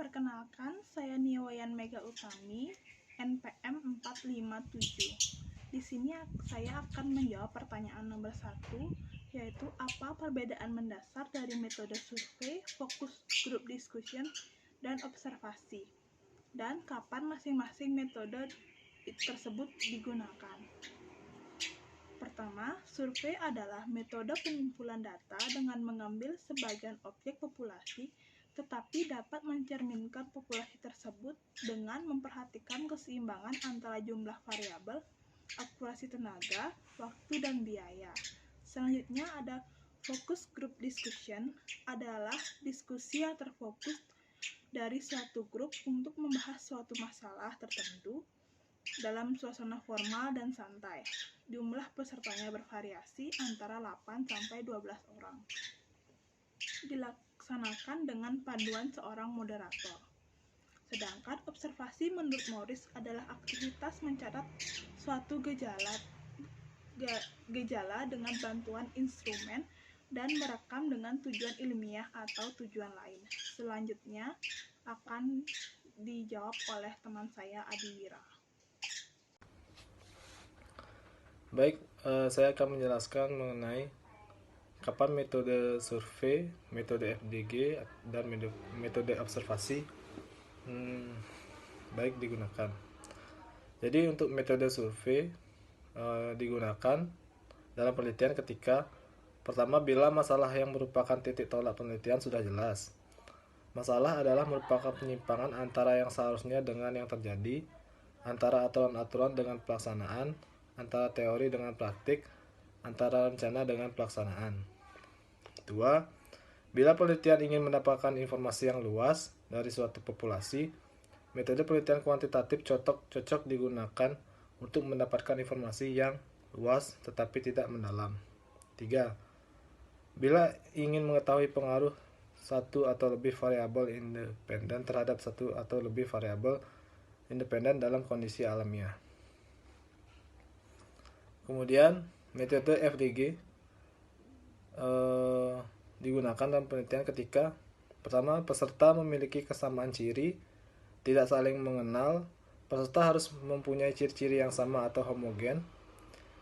Perkenalkan, saya Niwayan Mega Utami, NPM 457. Di sini saya akan menjawab pertanyaan nomor 1, yaitu apa perbedaan mendasar dari metode survei, fokus group discussion, dan observasi, dan kapan masing-masing metode tersebut digunakan. Pertama, survei adalah metode pengumpulan data dengan mengambil sebagian objek populasi, tetapi dapat mencerminkan populasi tersebut dengan memperhatikan keseimbangan antara jumlah variabel, akurasi tenaga, waktu, dan biaya. Selanjutnya ada focus group discussion, adalah diskusi yang terfokus dari suatu grup untuk membahas suatu masalah tertentu dalam suasana formal dan santai. Jumlah pesertanya bervariasi antara 8 sampai 12 orang. Dilaksanakan dengan panduan seorang moderator. Sedangkan observasi menurut Morris adalah aktivitas mencatat suatu gejala dengan bantuan instrumen dan merekam dengan tujuan ilmiah atau tujuan lain. Selanjutnya akan dijawab oleh teman saya Adiwira. Baik, saya akan menjelaskan mengenai kapan metode survei, metode FDG, dan metode observasi baik digunakan. Jadi untuk metode survei digunakan dalam penelitian ketika pertama, bila masalah yang merupakan titik tolak penelitian sudah jelas. Masalah adalah merupakan penyimpangan antara yang seharusnya dengan yang terjadi, antara aturan-aturan dengan pelaksanaan, antara teori dengan praktik, antara rencana dengan pelaksanaan. 2. Bila penelitian ingin mendapatkan informasi yang luas dari suatu populasi, metode penelitian kuantitatif cocok digunakan untuk mendapatkan informasi yang luas tetapi tidak mendalam. 3. Bila ingin mengetahui pengaruh satu atau lebih variabel independen terhadap satu atau lebih variabel independen dalam kondisi alamiah. Kemudian metode FDG digunakan dalam penelitian ketika pertama, peserta memiliki kesamaan ciri, tidak saling mengenal, peserta harus mempunyai ciri-ciri yang sama atau homogen.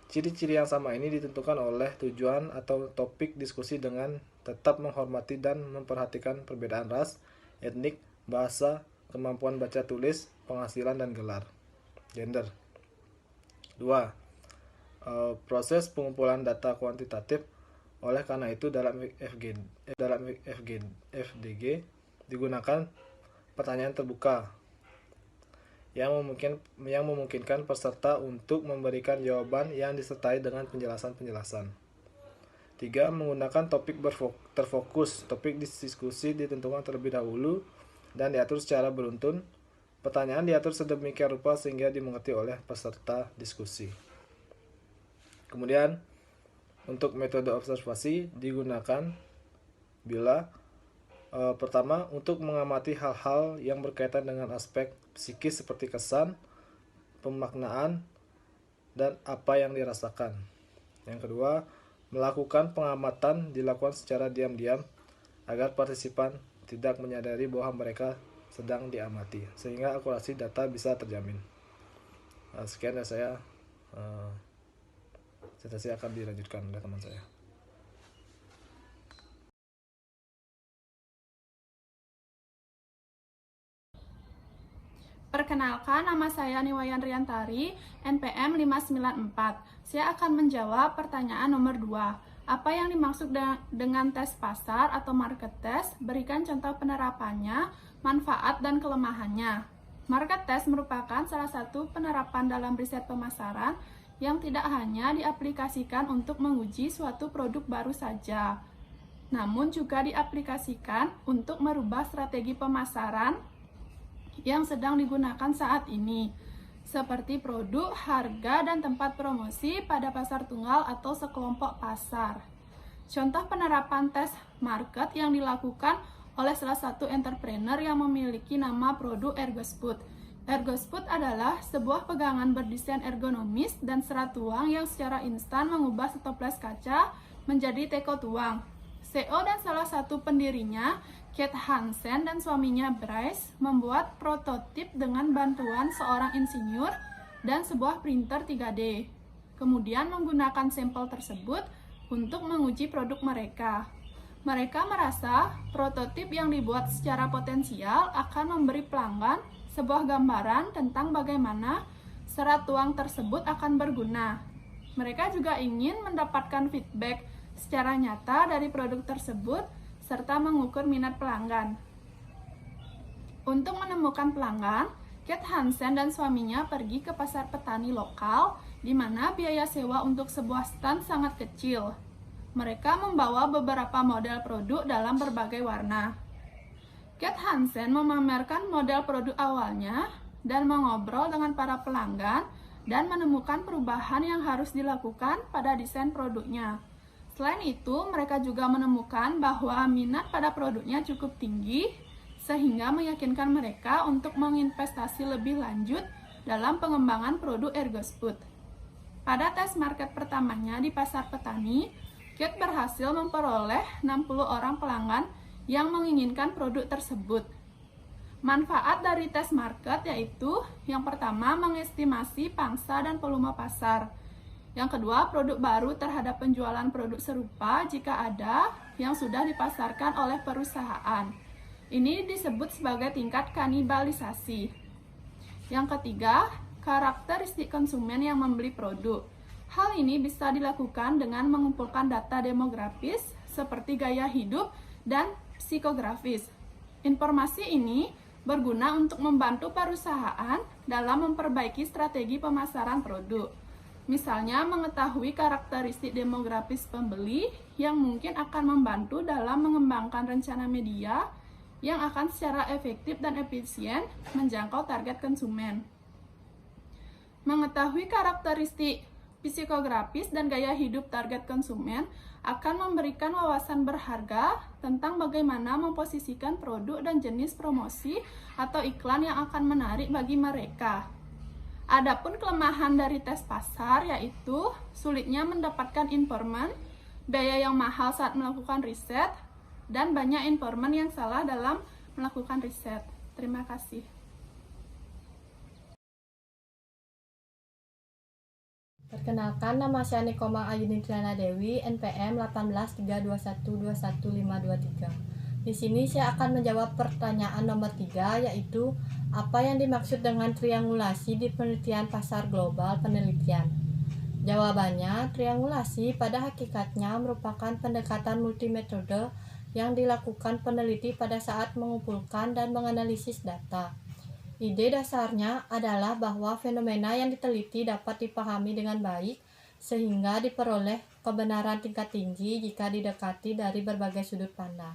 Ciri-ciri yang sama ini ditentukan oleh tujuan atau topik diskusi dengan tetap menghormati dan memperhatikan perbedaan ras, etnik, bahasa, kemampuan baca tulis, penghasilan, dan gelar. Gender. 2. Proses pengumpulan data kuantitatif. Oleh karena itu dalam FDG digunakan pertanyaan terbuka yang memungkinkan peserta untuk memberikan jawaban yang disertai dengan penjelasan-penjelasan. 3. Menggunakan topik terfokus. Topik diskusi ditentukan terlebih dahulu dan diatur secara beruntun. Pertanyaan diatur sedemikian rupa sehingga dimengerti oleh peserta diskusi. Kemudian untuk metode observasi digunakan bila pertama untuk mengamati hal-hal yang berkaitan dengan aspek psikis seperti kesan, pemaknaan, dan apa yang dirasakan. Yang kedua, melakukan pengamatan dilakukan secara diam-diam agar partisipan tidak menyadari bahwa mereka sedang diamati, sehingga akurasi data bisa terjamin. Sekian dari saya. Sesi akan dilanjutkan oleh teman saya. Perkenalkan, nama saya Niwayan Riantari, NPM 594. Saya akan menjawab pertanyaan nomor 2. Apa yang dimaksud dengan tes pasar atau market test? Berikan contoh penerapannya, manfaat dan kelemahannya. Market test merupakan salah satu penerapan dalam riset pemasaran yang tidak hanya diaplikasikan untuk menguji suatu produk baru saja, namun juga diaplikasikan untuk merubah strategi pemasaran yang sedang digunakan saat ini, seperti produk, harga, dan tempat promosi pada pasar tunggal atau sekelompok pasar. Contoh penerapan tes market yang dilakukan oleh salah satu entrepreneur yang memiliki nama produk Ergosput. Ergosput adalah sebuah pegangan berdesain ergonomis dan serat tuang yang secara instan mengubah stoples kaca menjadi teko tuang. CEO dan salah satu pendirinya, Kate Hansen dan suaminya Bryce, membuat prototip dengan bantuan seorang insinyur dan sebuah printer 3D. Kemudian menggunakan sampel tersebut untuk menguji produk mereka. Mereka merasa prototip yang dibuat secara potensial akan memberi pelanggan sebuah gambaran tentang bagaimana serat tuang tersebut akan berguna. Mereka juga ingin mendapatkan feedback secara nyata dari produk tersebut serta mengukur minat pelanggan. Untuk menemukan pelanggan, Kate Hansen dan suaminya pergi ke pasar petani lokal, di mana biaya sewa untuk sebuah stand sangat kecil. Mereka membawa beberapa model produk dalam berbagai warna. Kate Hansen memamerkan model produk awalnya dan mengobrol dengan para pelanggan dan menemukan perubahan yang harus dilakukan pada desain produknya. Selain itu, mereka juga menemukan bahwa minat pada produknya cukup tinggi, sehingga meyakinkan mereka untuk menginvestasi lebih lanjut dalam pengembangan produk Ergosput. Pada tes market pertamanya di pasar petani, Kate berhasil memperoleh 60 orang pelanggan yang menginginkan produk tersebut. Manfaat dari tes market yaitu, yang pertama, mengestimasi pangsa dan volume pasar. Yang kedua, produk baru terhadap penjualan produk serupa jika ada yang sudah dipasarkan oleh perusahaan. Ini disebut sebagai tingkat kanibalisasi. Yang ketiga, karakteristik konsumen yang membeli produk. Hal ini bisa dilakukan dengan mengumpulkan data demografis seperti gaya hidup dan psikografis. Informasi ini berguna untuk membantu perusahaan dalam memperbaiki strategi pemasaran produk. Misalnya, mengetahui karakteristik demografis pembeli yang mungkin akan membantu dalam mengembangkan rencana media yang akan secara efektif dan efisien menjangkau target konsumen. Mengetahui karakteristik psikografis dan gaya hidup target konsumen akan memberikan wawasan berharga tentang bagaimana memposisikan produk dan jenis promosi atau iklan yang akan menarik bagi mereka. Adapun kelemahan dari tes pasar yaitu sulitnya mendapatkan informan, biaya yang mahal saat melakukan riset, dan banyak informan yang salah dalam melakukan riset. Terima kasih. Perkenalkan, nama saya Nikoma Ayuni Triana Dewi, NPM 18.32121.523. Di sini saya akan menjawab pertanyaan nomor 3, yaitu apa yang dimaksud dengan triangulasi di penelitian pasar global penelitian. Jawabannya, triangulasi pada hakikatnya merupakan pendekatan multimetode yang dilakukan peneliti pada saat mengumpulkan dan menganalisis data. Ide dasarnya adalah bahwa fenomena yang diteliti dapat dipahami dengan baik sehingga diperoleh kebenaran tingkat tinggi jika didekati dari berbagai sudut pandang.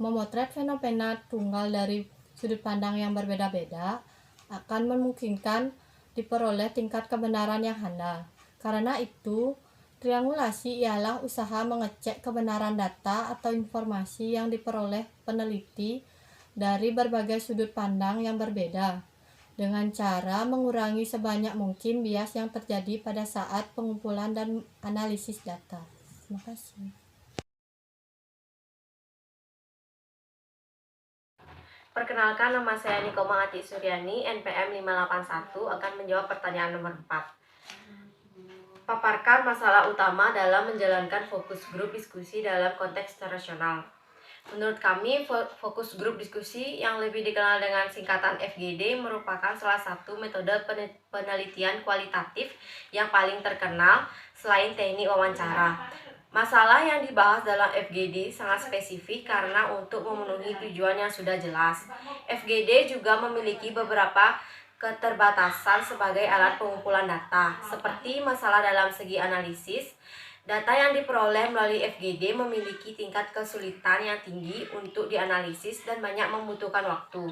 Memotret fenomena tunggal dari sudut pandang yang berbeda-beda akan memungkinkan diperoleh tingkat kebenaran yang handal. Karena itu, triangulasi ialah usaha mengecek kebenaran data atau informasi yang diperoleh peneliti dari berbagai sudut pandang yang berbeda, dengan cara mengurangi sebanyak mungkin bias yang terjadi pada saat pengumpulan dan analisis data. Terima kasih. Perkenalkan, nama saya Nikoma Ati Suryani, NPM 581, akan menjawab pertanyaan nomor 4. Paparkan masalah utama dalam menjalankan fokus grup diskusi dalam konteks internasional. Menurut kami, fokus grup diskusi yang lebih dikenal dengan singkatan FGD merupakan salah satu metode penelitian kualitatif yang paling terkenal selain teknik wawancara. Masalah yang dibahas dalam FGD sangat spesifik karena untuk memenuhi tujuan yang sudah jelas. FGD juga memiliki beberapa keterbatasan sebagai alat pengumpulan data, seperti masalah dalam segi analisis. Data yang diperoleh melalui FGD memiliki tingkat kesulitan yang tinggi untuk dianalisis dan banyak membutuhkan waktu.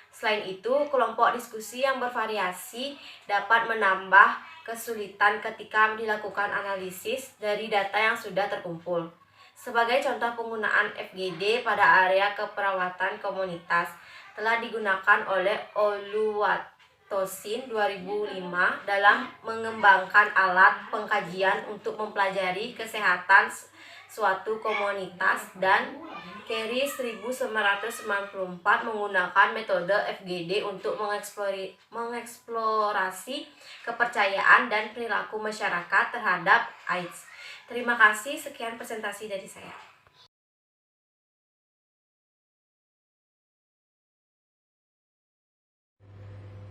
Selain itu, kelompok diskusi yang bervariasi dapat menambah kesulitan ketika dilakukan analisis dari data yang sudah terkumpul. Sebagai contoh, penggunaan FGD pada area keperawatan komunitas telah digunakan oleh Oluwatosin 2005 dalam mengembangkan alat pengkajian untuk mempelajari kesehatan suatu komunitas, dan Carey 1994 menggunakan metode FGD untuk mengeksplorasi kepercayaan dan perilaku masyarakat terhadap AIDS. Terima kasih, sekian presentasi dari saya.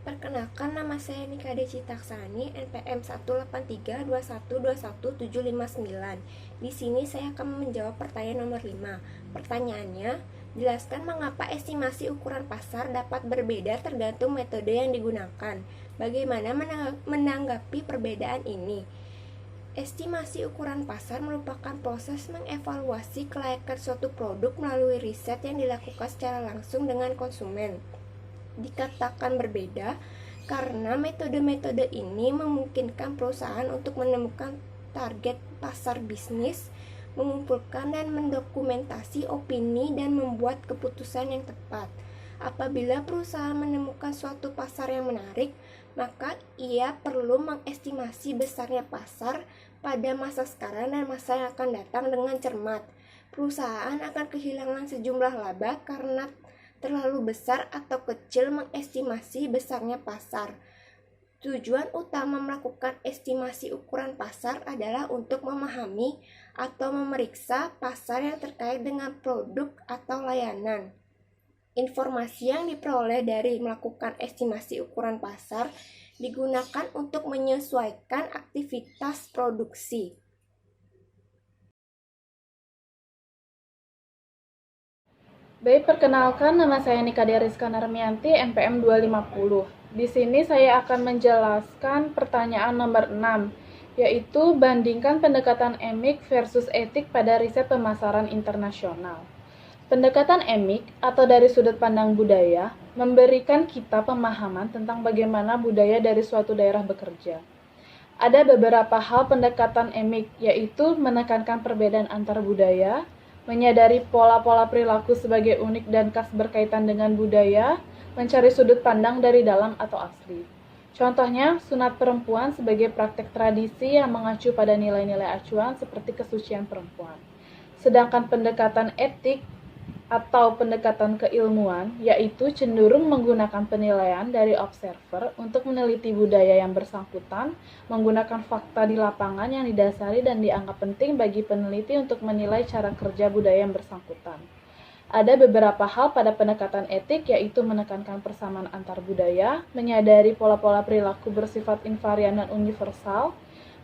Perkenalkan, nama saya Nikade Citaksani, NPM 18321217559. Di sini saya akan menjawab pertanyaan nomor 5. Pertanyaannya, jelaskan mengapa estimasi ukuran pasar dapat berbeda tergantung metode yang digunakan. Bagaimana menanggapi perbedaan ini? Estimasi ukuran pasar merupakan proses mengevaluasi kelayakan suatu produk melalui riset yang dilakukan secara langsung dengan konsumen. Dikatakan berbeda karena metode-metode ini memungkinkan perusahaan untuk menemukan target pasar bisnis, mengumpulkan dan mendokumentasi opini, dan membuat keputusan yang tepat. Apabila perusahaan menemukan suatu pasar yang menarik, maka ia perlu mengestimasi besarnya pasar pada masa sekarang dan masa yang akan datang dengan cermat. Perusahaan akan kehilangan sejumlah laba karena terlalu besar atau kecil mengestimasi besarnya pasar. Tujuan utama melakukan estimasi ukuran pasar adalah untuk memahami atau memeriksa pasar yang terkait dengan produk atau layanan. Informasi yang diperoleh dari melakukan estimasi ukuran pasar digunakan untuk menyesuaikan aktivitas produksi. Baik, perkenalkan, nama saya Nikade Rizka Narmianti, NPM 250. Di sini saya akan menjelaskan pertanyaan nomor 6, yaitu bandingkan pendekatan EMIC versus etik pada riset pemasaran internasional. Pendekatan EMIC atau dari sudut pandang budaya memberikan kita pemahaman tentang bagaimana budaya dari suatu daerah bekerja. Ada beberapa hal pendekatan EMIC, yaitu menekankan perbedaan antar budaya, menyadari pola-pola perilaku sebagai unik dan khas berkaitan dengan budaya, mencari sudut pandang dari dalam atau asli. Contohnya, sunat perempuan sebagai praktek tradisi yang mengacu pada nilai-nilai acuan seperti kesucian perempuan. Sedangkan pendekatan etik atau pendekatan keilmuan, yaitu cenderung menggunakan penilaian dari observer untuk meneliti budaya yang bersangkutan, menggunakan fakta di lapangan yang didasari dan dianggap penting bagi peneliti untuk menilai cara kerja budaya yang bersangkutan. Ada beberapa hal pada pendekatan etik, yaitu menekankan persamaan antar budaya, menyadari pola-pola perilaku bersifat invarian dan universal,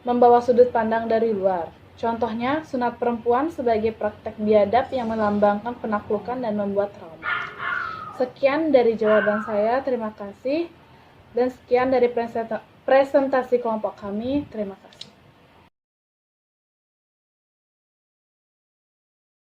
membawa sudut pandang dari luar. Contohnya, sunat perempuan sebagai praktek biadab yang melambangkan penaklukan dan membuat trauma. Sekian dari jawaban saya, terima kasih. Dan sekian dari presentasi kelompok kami, terima kasih.